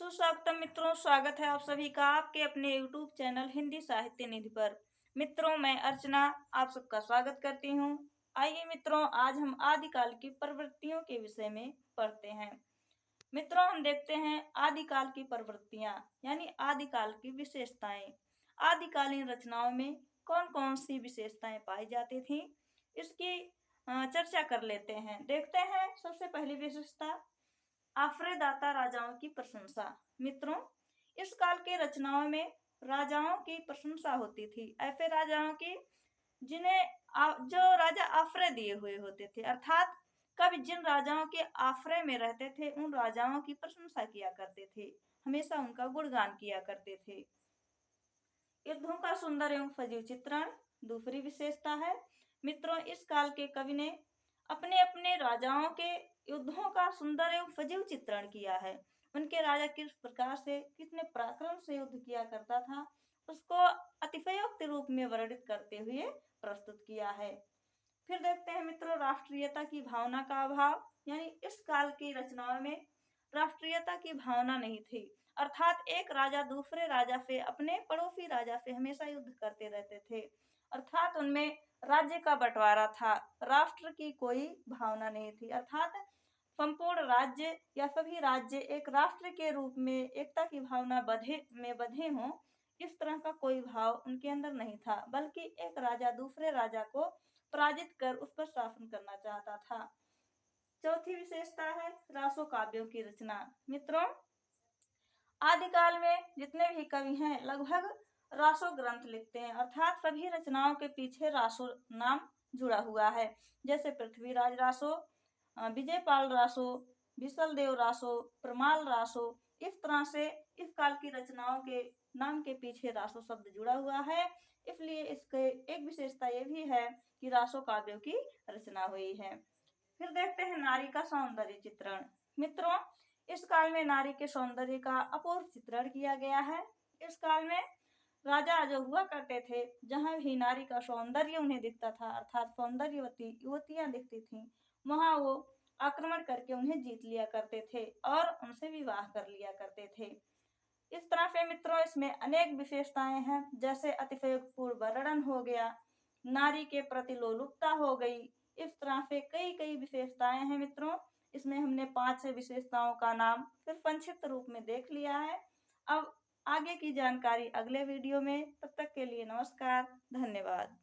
सुस्वागतम मित्रों, स्वागत है आप सभी का आपके अपने YouTube चैनल हिंदी साहित्य निधि पर। मित्रों, मैं अर्चना आप सबका स्वागत करती हूँ। आइए मित्रों, आज हम आदिकाल की प्रवृत्तियों के विषय में पढ़ते हैं। मित्रों, हम देखते हैं आदिकाल की प्रवृत्तियां यानी आदिकाल की विशेषताएं। आदिकालीन रचनाओं में कौन कौन सी विशेषताएं पाई जाती थी, इसकी चर्चा कर लेते हैं। देखते हैं सबसे पहली विशेषता, आश्रयदाता राजाओं की प्रशंसा। मित्रों, इस काल के रचनाओं में राजाओं की प्रशंसा होती थी, ऐसे राजाओं की जो राजा आश्रय दिए हुए होते थे, अर्थात कभी जिन राजाओं के आश्रय में रहते थे उन राजाओं की प्रशंसा किया करते थे, हमेशा उनका गुणगान किया करते थे। युद्धों का सुंदर एवं सजीव चित्रण दूसरी विशेषता है। मित्रों, इस काल के कवि ने अपने अपने राजाओं के युद्धों का सुंदर एवं सजीव चित्रण किया है। उनके राजा किस प्रकार से कितने पराक्रम से युद्ध किया करता था, उसको अतिशयोक्त रूप में वर्णित करते हुए प्रस्तुत किया है। फिर देखते हैं मित्रों, राष्ट्रीयता की भावना का अभाव, यानी इस काल की रचनाओं में राष्ट्रीयता की भावना नहीं थी, अर्थात एक राजा दूसरे राजा से, अपने पड़ोसी राजा से हमेशा युद्ध करते रहते थे, अर्थात उनमें राज्य का बंटवारा था, राष्ट्र की कोई भावना नहीं थी, अर्थात संपूर्ण राज्य या सभी राज्य एक राष्ट्र के रूप में एकता की भावना बधे हों, इस तरह का कोई भाव उनके अंदर नहीं था, बल्कि एक राजा दूसरे राजा को पराजित कर उस पर शासन करना चाहता था। चौथी विशेषता है रासो काव्यों की रचना। मित्रों, आदिकाल में जितने भी कवि हैं लगभग रासो ग्रंथ लिखते हैं, अर्थात सभी रचनाओं के पीछे रासो नाम जुड़ा हुआ है। जैसे पृथ्वीराज रासो, विजयपाल रासो, विशलदेव रासो, प्रमाल रासो, इस तरह से इस काल की रचनाओं के नाम के पीछे रासो शब्द जुड़ा हुआ है। इसलिए इसके एक विशेषता ये भी है कि रासो काव्यों की रचना हुई है। फिर देखते हैं नारी का सौंदर्य चित्रण। मित्रों, इस काल में नारी के सौंदर्य का अपूर्व चित्रण किया गया है। इस काल में राजा जो हुआ करते थे, जहां भी नारी का सौंदर्य उन्हें दिखता था, अर्थात सौंदर्यवती युवतियां दिखती थीं, वहां वो आक्रमण करके उन्हें जीत लिया करते थे और उनसे विवाह कर लिया करते थे। इस तरह से मित्रों इसमें अनेक विशेषताएं हैं, जैसे अतिशयोक्तिपूर्ण वर्णन हो गया, नारी के प्रति लोलुपता हो गई, इस तरह से कई कई विशेषताएं हैं। मित्रों, इसमें हमने 5 विशेषताओं का नाम सिर्फ संक्षिप्त रूप में देख लिया है। अब आगे की जानकारी अगले वीडियो में, तब तक के लिए नमस्कार, धन्यवाद।